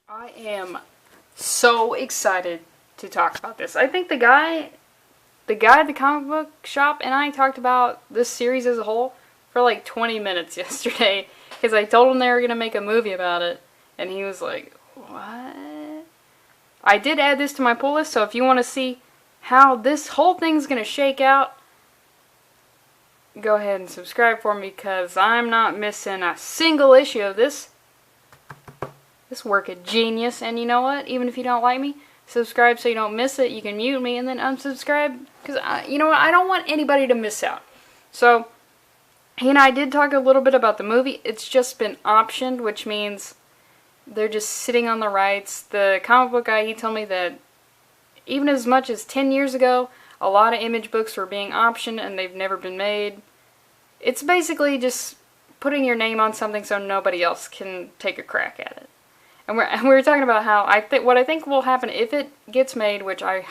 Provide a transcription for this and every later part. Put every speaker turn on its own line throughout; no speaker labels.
I am so excited to talk about this. I think the guy at the comic book shop and I talked about this series as a whole for like 20 minutes yesterday because I told him they were going to make a movie about it and he was like, what? I did add this to my pull list, so if you want to see how this whole thing's going to shake out, go ahead and subscribe for me because I'm not missing a single issue of this work of genius. And you know what? Even if you don't like me, subscribe so you don't miss it. You can mute me and then unsubscribe because, you know what? I don't want anybody to miss out. So, he and I did talk a little bit about the movie. It's just been optioned, which means they're just sitting on the rights. The comic book guy, he told me that even as much as 10 years ago, a lot of Image books were being optioned and they've never been made. It's basically just putting your name on something so nobody else can take a crack at it. And we were talking about how what I think will happen if it gets made, which I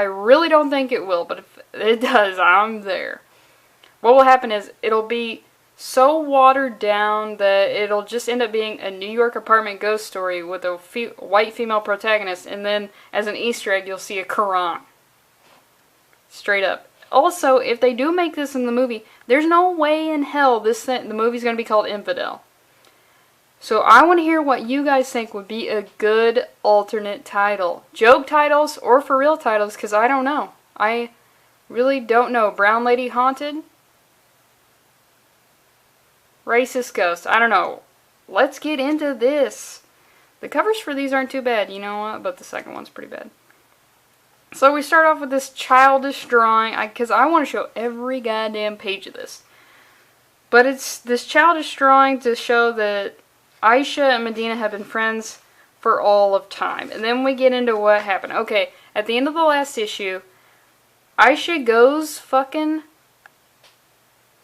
really don't think it will, but if it does, I'm there. What will happen is it'll be so watered down that it'll just end up being a New York apartment ghost story with a white female protagonist, and then as an Easter egg, you'll see a Quran. Straight up. Also, if they do make this in the movie, there's no way in hell the movie's going to be called Infidel. So I want to hear what you guys think would be a good alternate title. Joke titles or for real titles, because I don't know. I really don't know. Brown Lady Haunted? Racist Ghost. I don't know. Let's get into this. The covers for these aren't too bad, you know what? But the second one's pretty bad. So we start off with this childish drawing, because I want to show every goddamn page of this. But it's this childish drawing to show that Aisha and Medina have been friends for all of time. And then we get into what happened. Okay, at the end of the last issue, Aisha goes fucking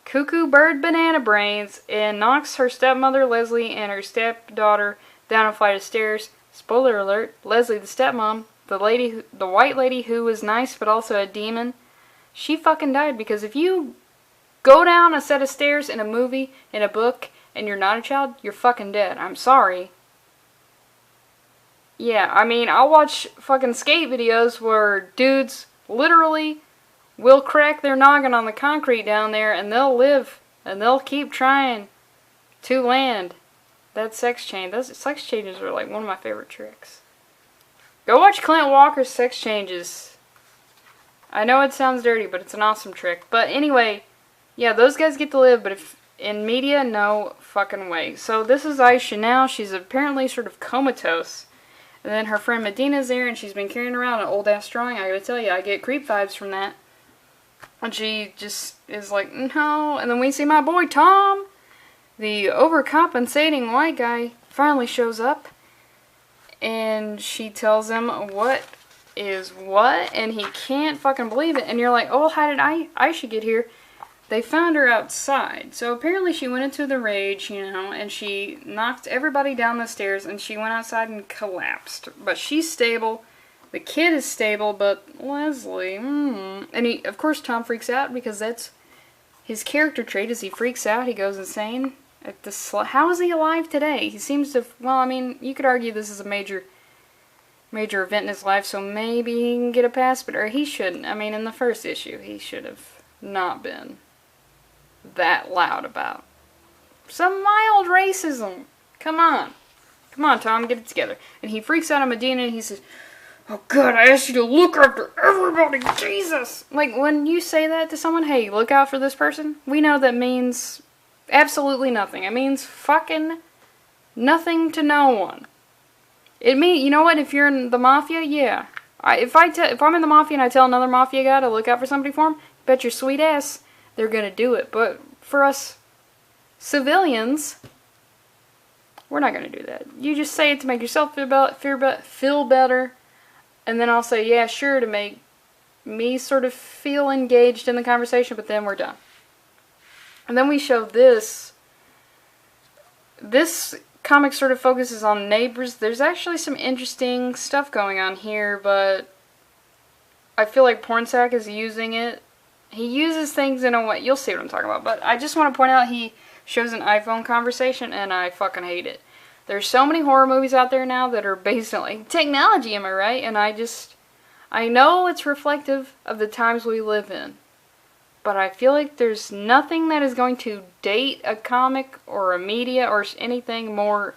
cuckoo bird banana brains and knocks her stepmother Leslie and her stepdaughter down a flight of stairs. Spoiler alert, Leslie, the stepmom, the white lady who was nice but also a demon, she fucking died. Because if you go down a set of stairs in a movie, in a book, and you're not a child, you're fucking dead. I'm sorry. Yeah, I mean, I'll watch fucking skate videos where dudes literally will crack their noggin on the concrete down there and they'll live and they'll keep trying to land that sex change. Those sex changes are like one of my favorite tricks. Go watch Clint Walker's sex changes. I know it sounds dirty, but it's an awesome trick. But anyway, yeah, those guys get to live, but if in media, no fucking way. So this is Aisha now. She's apparently sort of comatose. And then her friend Medina's there and she's been carrying around an old ass drawing. I gotta tell you, I get creep vibes from that. And she just is like, no. And then we see my boy Tom, the overcompensating white guy, finally shows up. And she tells him what is what. And he can't fucking believe it. And you're like, oh, how did Aisha get here? They found her outside. So apparently she went into the rage, you know, and she knocked everybody down the stairs and she went outside and collapsed. But she's stable. The kid is stable, but Leslie, And he, of course, Tom freaks out because that's his character trait. As he freaks out, he goes insane. How is he alive today? He seems to, well, I mean, you could argue this is a major event in his life, so maybe he can get a pass, or he shouldn't. I mean, in the first issue, he should have not been that loud about some mild racism. Come on, Tom, get it together. And he freaks out on Medina and he says, oh God, I asked you to look after everybody, Jesus. Like, when you say that to someone, hey, look out for this person, we know that means absolutely nothing. It means fucking nothing to no one. It means, you know what, if you're in the mafia, yeah. If I'm in the mafia and I tell another mafia guy to look out for somebody for him, bet your sweet ass they're gonna do it. But for us civilians, we're not gonna do that. You just say it to make yourself feel better, and then I'll say, yeah, sure, to make me sort of feel engaged in the conversation, but then we're done. And then we show this. This comic sort of focuses on neighbors. There's actually some interesting stuff going on here, but I feel like Pornsack is using it. He uses things in a way, you'll see what I'm talking about, but I just want to point out he shows an iPhone conversation, and I fucking hate it. There's so many horror movies out there now that are based on like technology, am I right? And I know it's reflective of the times we live in. But I feel like there's nothing that is going to date a comic or a media or anything more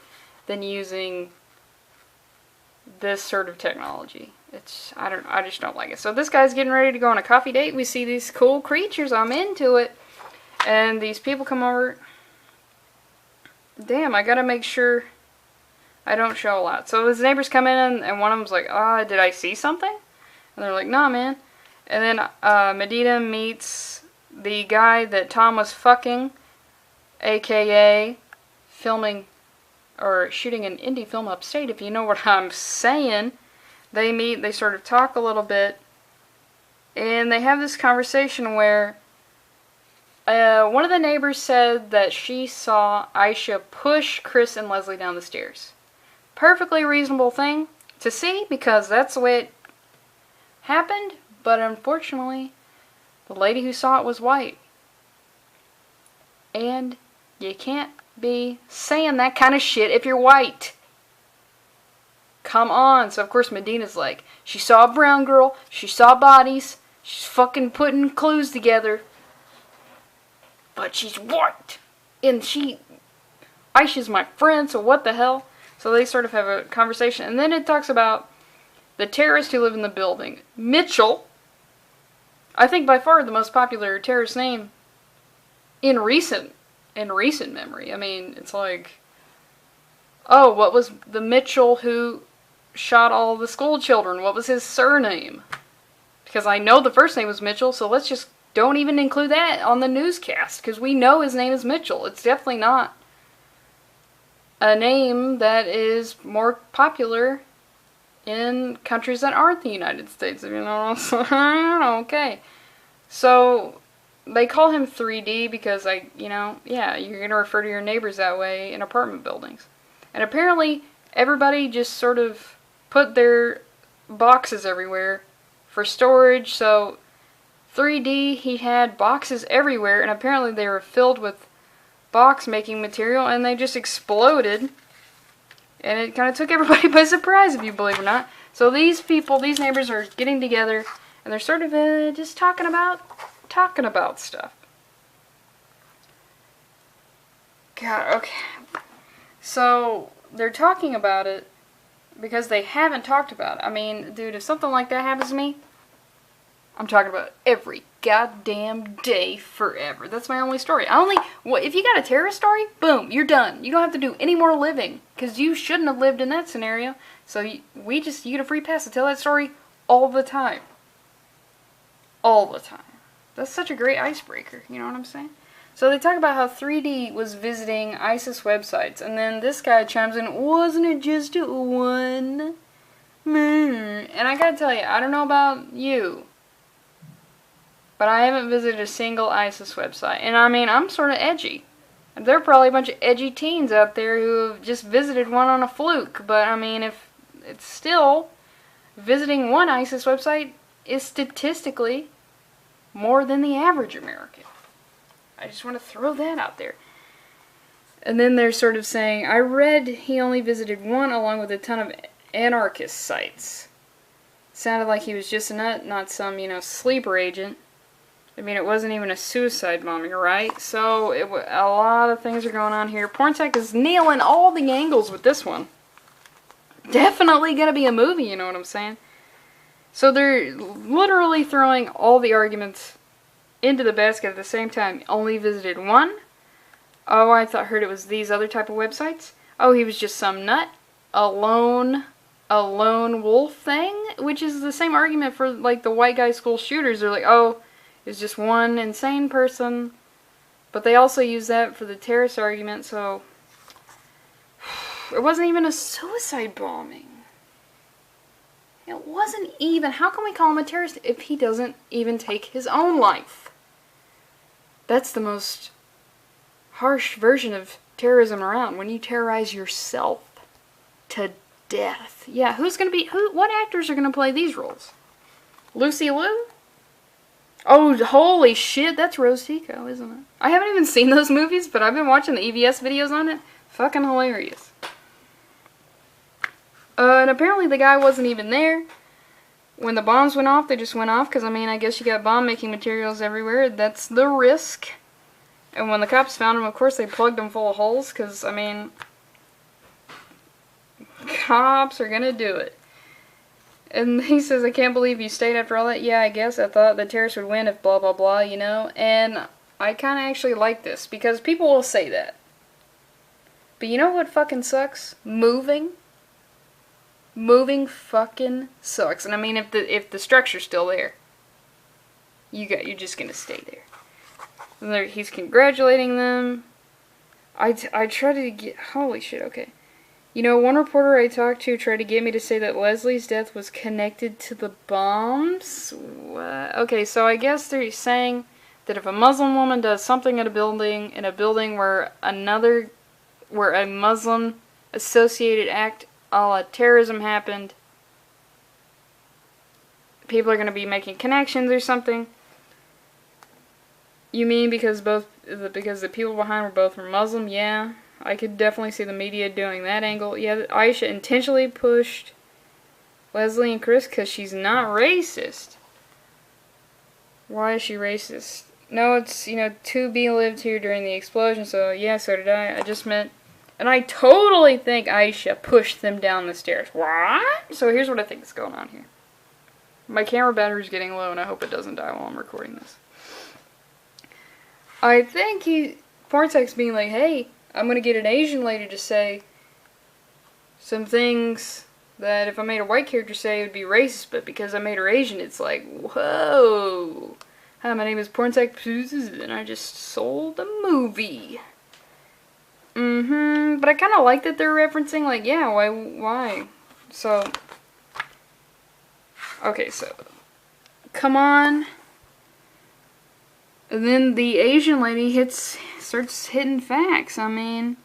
than using this sort of technology. I just don't like it. So this guy's getting ready to go on a coffee date. We see these cool creatures. I'm into it. And these people come over. Damn, I gotta make sure I don't show a lot. So his neighbors come in and one of them's like, did I see something? And they're like, nah, man. And then Medina meets the guy that Tom was fucking, aka filming or shooting an indie film upstate, if you know what I'm saying. They meet, they sort of talk a little bit, and they have this conversation where one of the neighbors said that she saw Aisha push Chris and Leslie down the stairs. Perfectly reasonable thing to see because that's the way it happened, but unfortunately, the lady who saw it was white. And you can't be saying that kind of shit if you're white. Come on. So of course Medina's like, she saw a brown girl, she saw bodies, she's fucking putting clues together. But she's white. And Aisha's my friend, so what the hell? So they sort of have a conversation. And then it talks about the terrorists who live in the building. Mitchell. I think by far the most popular terrorist name in recent memory. I mean, it's like, oh, what was the Mitchell who shot all the school children? What was his surname? Because I know the first name was Mitchell, so let's just don't even include that on the newscast, because we know his name is Mitchell. It's definitely not a name that is more popular in countries that aren't the United States, you know. Okay. So they call him 3D because yeah, you're going to refer to your neighbors that way in apartment buildings. And apparently everybody just sort of put their boxes everywhere for storage. So 3D, he had boxes everywhere, and apparently they were filled with box making material, and they just exploded. And it kind of took everybody by surprise, if you believe it or not. So these neighbors are getting together, and they're sort of just talking about stuff. God, okay. So they're talking about it because they haven't talked about it. I mean, dude, if something like that happens to me, I'm talking about it every goddamn day forever. That's my only story. If you got a terrorist story, boom, you're done. You don't have to do any more living, because you shouldn't have lived in that scenario. So you get a free pass to tell that story all the time. All the time. That's such a great icebreaker, you know what I'm saying? So they talk about how 3D was visiting ISIS websites, and then this guy chimes in, wasn't it just one? And I gotta tell you, I don't know about you, but I haven't visited a single ISIS website. And I mean, I'm sort of edgy. There are probably a bunch of edgy teens out there who have just visited one on a fluke. But I mean, if it's still, visiting one ISIS website is statistically more than the average American. I just want to throw that out there. And then they're sort of saying, I read he only visited one along with a ton of anarchist sites. Sounded like he was just a nut, not some, sleeper agent. I mean, it wasn't even a suicide bombing, right? So, a lot of things are going on here. Porntech is nailing all the angles with this one. Definitely gonna be a movie, you know what I'm saying? So they're literally throwing all the arguments into the basket at the same time. Only visited one? Oh, I heard it was these other type of websites? Oh, he was just some nut? A lone wolf thing? Which is the same argument for, like, the white guy school shooters. They're like, oh, it's just one insane person. But they also use that for the terrorist argument, so it wasn't even a suicide bombing. It wasn't even. How can we call him a terrorist if he doesn't even take his own life? That's the most harsh version of terrorism around, when you terrorize yourself to death. Yeah, what actors are gonna play these roles? Lucy Liu? Oh, holy shit, that's Rose Tico, isn't it? I haven't even seen those movies, but I've been watching the EVS videos on it. Fucking hilarious. And apparently the guy wasn't even there. When the bombs went off, they just went off because, I mean, I guess you got bomb-making materials everywhere. That's the risk. And when the cops found him, of course, they plugged him full of holes because, I mean, cops are gonna do it. And he says, I can't believe you stayed after all that. Yeah, I guess I thought the terrorists would win if blah, blah, blah, you know? And I kind of actually like this because people will say that. But you know what fucking sucks? Moving. Moving fucking sucks. And I mean, if the structure's still there, you're just gonna stay there. And he's congratulating them. I tried to get, holy shit, okay. You know, one reporter I talked to tried to get me to say that Leslie's death was connected to the bombs. What? Okay, so I guess they're saying that if a Muslim woman does something in a building where a Muslim associated act a la terrorism happened, people are going to be making connections or something. You mean because the people behind were both Muslim? Yeah, I could definitely see the media doing that angle. Yeah, Aisha intentionally pushed Leslie and Chris because she's not racist. Why is she racist? No, it's, you know, 2B lived here during the explosion, so yeah, so did I. I just meant, and I totally think Aisha pushed them down the stairs. What? So here's what I think is going on here. My camera battery's getting low, and I hope it doesn't die while I'm recording this. I think Porntek's being like, hey, I'm gonna get an Asian lady to say some things that if I made a white character say it would be racist, but because I made her Asian, it's like, whoa. Hi, my name is Porntek, and I just sold a movie. But I kind of like that they're referencing, like, yeah, why? So, okay, so, come on. And then the Asian lady starts hitting facts. I mean,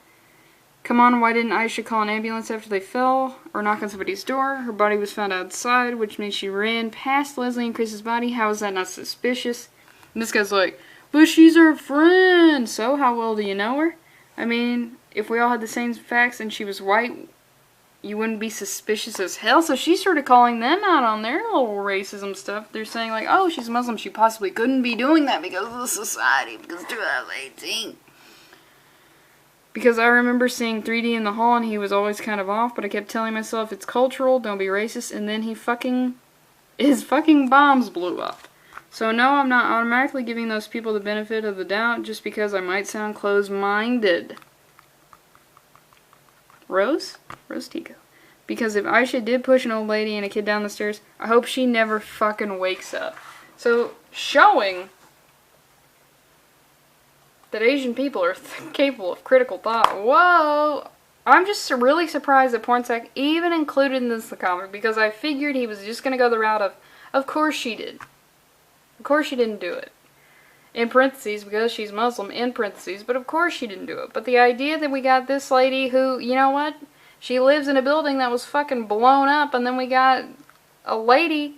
come on, why didn't Aisha call an ambulance after they fell? Or knock on somebody's door? Her body was found outside, which means she ran past Leslie and Chris's body. How is that not suspicious? And this guy's like, but she's her friend! So, how well do you know her? I mean, if we all had the same facts and she was white, you wouldn't be suspicious as hell. So she's sort of calling them out on their little racism stuff. They're saying like, oh, she's Muslim. She possibly couldn't be doing that because of the society, because 2018. Because I remember seeing 3D in the hall and he was always kind of off, but I kept telling myself it's cultural, don't be racist, and then his fucking bombs blew up. So no, I'm not automatically giving those people the benefit of the doubt just because I might sound closed-minded. Rose Tico. Because if Aisha did push an old lady and a kid down the stairs, I hope she never fucking wakes up. So, showing that Asian people are capable of critical thought. Whoa! I'm just really surprised that Porntek even included in this the comic, because I figured he was just going to go the route of course she did. Of course she didn't do it. In parentheses, because she's Muslim, in parentheses, but of course she didn't do it. But the idea that we got this lady who, you know what? She lives in a building that was fucking blown up, and then we got a lady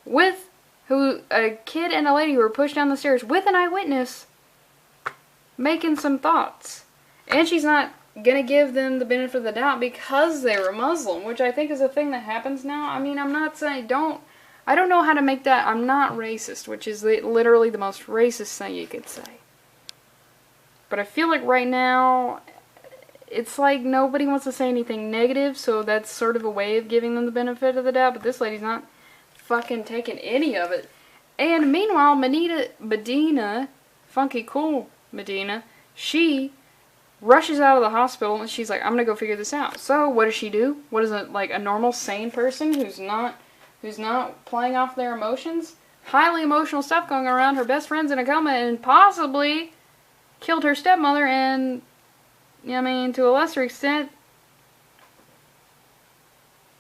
a kid and a lady who were pushed down the stairs with an eyewitness making some thoughts. And she's not gonna give them the benefit of the doubt because they were Muslim, which I think is a thing that happens now. I mean, I'm not saying I don't know how to make that, I'm not racist, which is literally the most racist thing you could say. But I feel like right now, it's like nobody wants to say anything negative, so that's sort of a way of giving them the benefit of the doubt, but this lady's not fucking taking any of it. And meanwhile, Medina, funky cool Medina, she rushes out of the hospital and she's like, I'm gonna go figure this out. So, what does she do? What is it, like a normal, sane person who's not playing off their emotions? Highly emotional stuff going around. Her best friend's in a coma and possibly killed her stepmother and, I mean, to a lesser extent,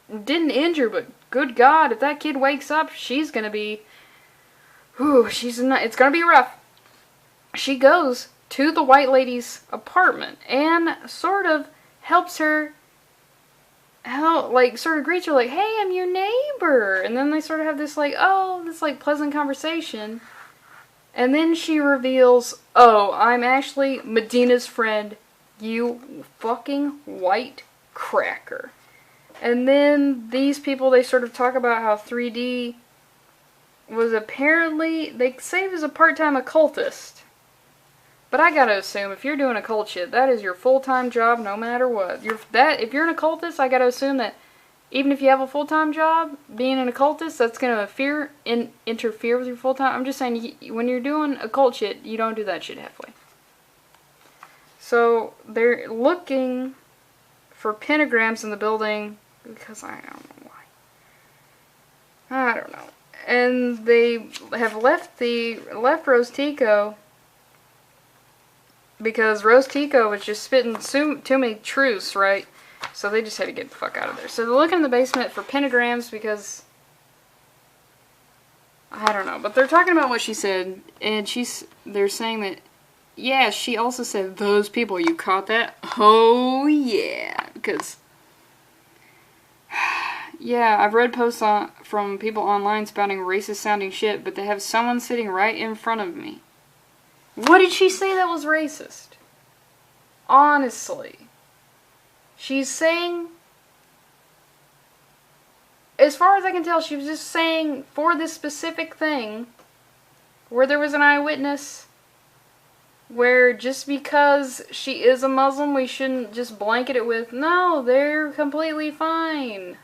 didn't injure, but good God, if that kid wakes up, she's gonna be, it's gonna be rough. She goes to the white lady's apartment and sort of helps her, sort of greets her like, hey, I'm your neighbor. And then they sort of have this pleasant conversation. And then she reveals, oh, I'm actually Medina's friend, you fucking white cracker. And then these people, they sort of talk about how 3D was apparently, they say he was a part-time occultist. But I gotta assume, if you're doing occult shit, that is your full-time job no matter what. If you're an occultist, I gotta assume that even if you have a full-time job, being an occultist, that's gonna interfere with your full-time. I'm just saying, when you're doing occult shit, you don't do that shit halfway. So, they're looking for pentagrams in the building, because I don't know why. I don't know. And they have left Rose Tico because Rose Tico was just spitting too many truths, right? So they just had to get the fuck out of there. So they're looking in the basement for pentagrams because I don't know, but they're talking about what she said, and they're saying that, yeah, she also said, those people, you caught that? Oh yeah, because yeah, I've read posts from people online spouting racist sounding shit, but they have someone sitting right in front of me. What did she say that was racist? Honestly. She's saying, as far as I can tell, she was just saying for this specific thing, where there was an eyewitness, where just because she is a Muslim, we shouldn't just blanket it with, no, they're completely fine.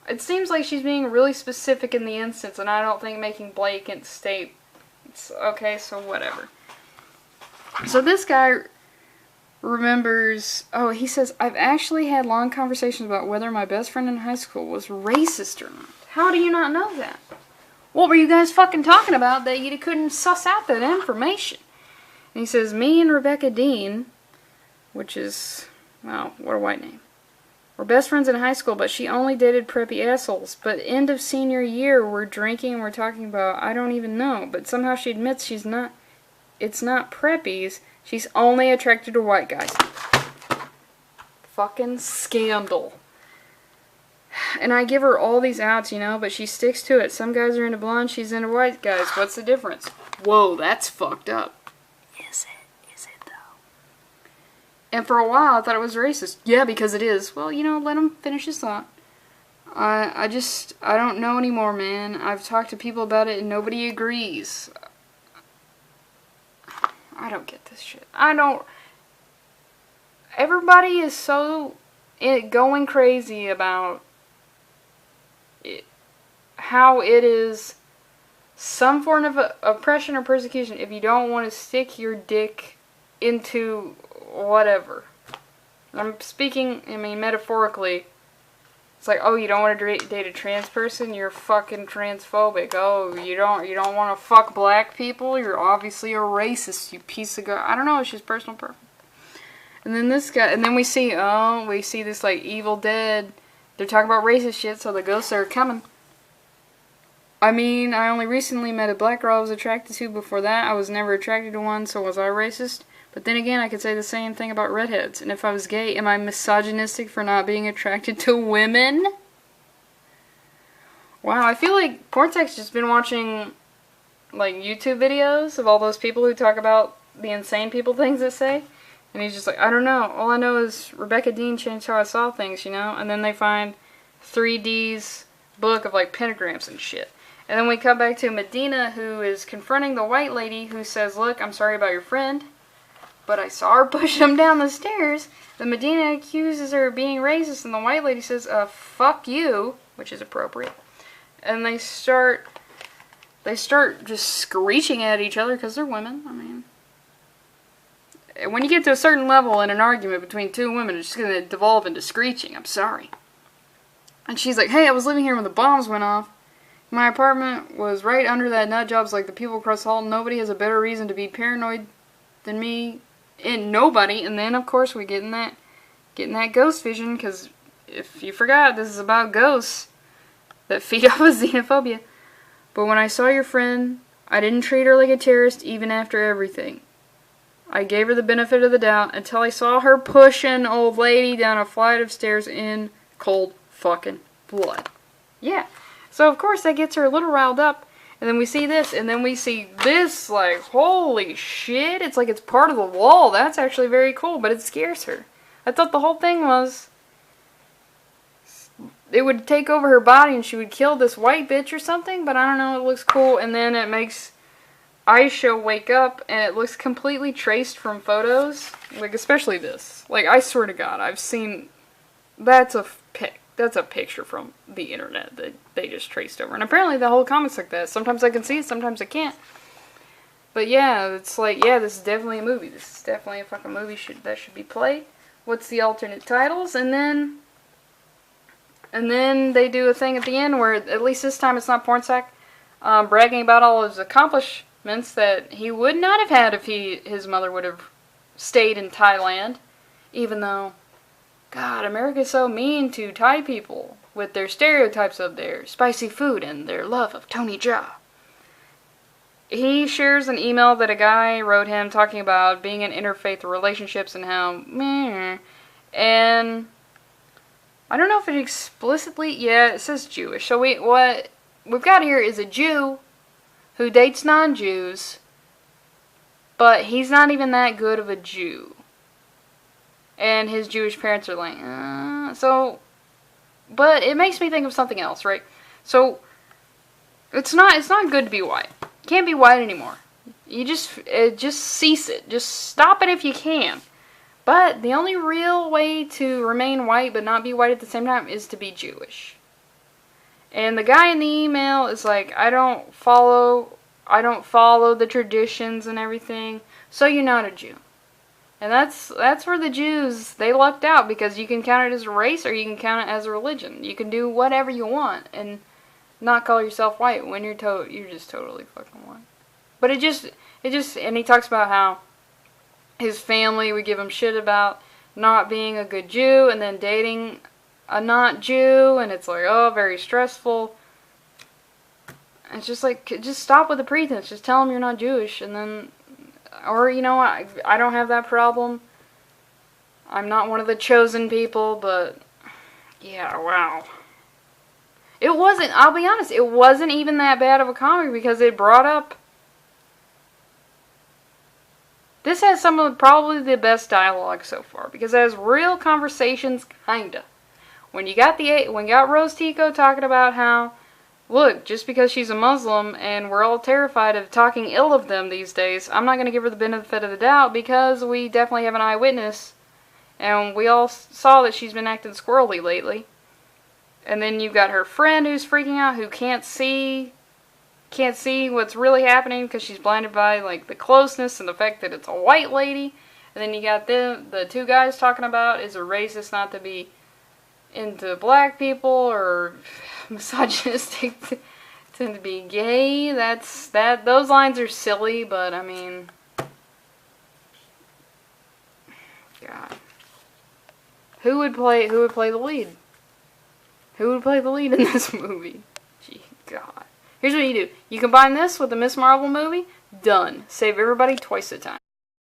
It seems like she's being really specific in the instance, and I don't think making blanket statements. Okay, so whatever. So this guy remembers, oh, he says, I've actually had long conversations about whether my best friend in high school was racist or not. How do you not know that? What were you guys fucking talking about that you couldn't suss out that information? And he says, me and Rebecca Dean, which is, wow, what a white name. We're best friends in high school, but she only dated preppy assholes. But end of senior year, we're drinking and we're talking about, I don't even know. But somehow she admits it's not preppies. She's only attracted to white guys. Fucking scandal. And I give her all these outs, you know, but she sticks to it. Some guys are into blonde, she's into white guys. What's the difference? Whoa, that's fucked up. Is it though? And for a while I thought it was racist. Yeah, because it is. Well, you know, let him finish his thought. I don't know anymore, man. I've talked to people about it and nobody agrees. I don't get this shit. Everybody is so going crazy about it, how it is some form of oppression or persecution if you don't want to stick your dick into whatever. I'm speaking, metaphorically. It's like, oh, you don't want to date a trans person? You're fucking transphobic. Oh, you don't want to fuck black people? You're obviously a racist, you piece of I don't know, it's just personal preference. And then this guy, and then we see this, like, Evil Dead. They're talking about racist shit, so the ghosts are coming. I mean, I only recently met a black girl I was attracted to. Before that, I was never attracted to one, so was I racist? But then again, I could say the same thing about redheads. And if I was gay, am I misogynistic for not being attracted to women? Wow, I feel like Cortex just been watching, like, YouTube videos of all those people who talk about the insane people things that say. And he's just like, I don't know. All I know is Rebecca Dean changed how I saw things, you know? And then they find 3D's book of, like, pentagrams and shit. And then we come back to Medina, who is confronting the white lady who says, look, I'm sorry about your friend, but I saw her push him down the stairs. The Medina accuses her of being racist, and the white lady says, fuck you, which is appropriate. And they start just screeching at each other because they're women. I mean, when you get to a certain level in an argument between two women, it's just going to devolve into screeching. I'm sorry. And she's like, hey, I was living here when the bombs went off. My apartment was right under that nut job's like the people across the hall. Nobody has a better reason to be paranoid than me. And nobody. And then, of course, we getting that ghost vision, because if you forgot, this is about ghosts that feed off of xenophobia. But when I saw your friend, I didn't treat her like a terrorist even after everything. I gave her the benefit of the doubt until I saw her push an old lady down a flight of stairs in cold fucking blood. Yeah. So, of course, that gets her a little riled up. And then we see this, and then we see this, like, holy shit. It's like it's part of the wall. That's actually very cool, but it scares her. I thought the whole thing was it would take over her body and she would kill this white bitch or something, but I don't know, it looks cool. And then it makes Aisha wake up and it looks completely traced from photos, like especially this. Like, I swear to God, I've seen, that's a picture from the internet that they just traced over. And apparently the whole comic's like that. Sometimes I can see it, sometimes I can't. But yeah, it's like, yeah, this is definitely a movie. This is definitely a fucking movie that should be played. What's the alternate titles? And then they do a thing at the end where, at least this time it's not Pornsack, bragging about all his accomplishments that he would not have had if his mother would have stayed in Thailand. Even though, God, America's so mean to Thai people with their stereotypes of their spicy food and their love of Tony Jaa. He shares an email that a guy wrote him talking about being in interfaith relationships and how meh. And I don't know if it explicitly, yeah, it says Jewish. So what we've got here is a Jew who dates non-Jews, but he's not even that good of a Jew. And his Jewish parents are like, but it makes me think of something else, right? So it's not good to be white. You can't be white anymore. You just cease it. Just stop it if you can. But the only real way to remain white but not be white at the same time is to be Jewish. And the guy in the email is like, I don't follow the traditions and everything, so you're not a Jew. And that's where the Jews, they lucked out, because you can count it as a race or you can count it as a religion. You can do whatever you want and not call yourself white when you're just totally fucking white. But it just, and he talks about how his family would give him shit about not being a good Jew and then dating a not Jew, and it's like, oh, very stressful. It's just like, just stop with the pretense. Just tell them you're not Jewish, and then, or, you know, I don't have that problem. I'm not one of the chosen people, but, yeah, wow. It wasn't, I'll be honest, it wasn't even that bad of a comic, because it brought up, this has some of probably the best dialogue so far, because it has real conversations, kinda. When you got Rose Tico talking about how, look, just because she's a Muslim and we're all terrified of talking ill of them these days, I'm not going to give her the benefit of the doubt, because we definitely have an eyewitness, and we all saw that she's been acting squirrely lately. And then you've got her friend who's freaking out, who can't see what's really happening because she's blinded by, like, the closeness and the fact that it's a white lady. And then you got the two guys talking about, is it racist not to be into black people, or misogynistic to be gay? Those lines are silly, but I mean, God, who would play the lead? Who would play the lead in this movie? Gee, God. Here's what you do. You combine this with the Miss Marvel movie, done. Save everybody twice the time.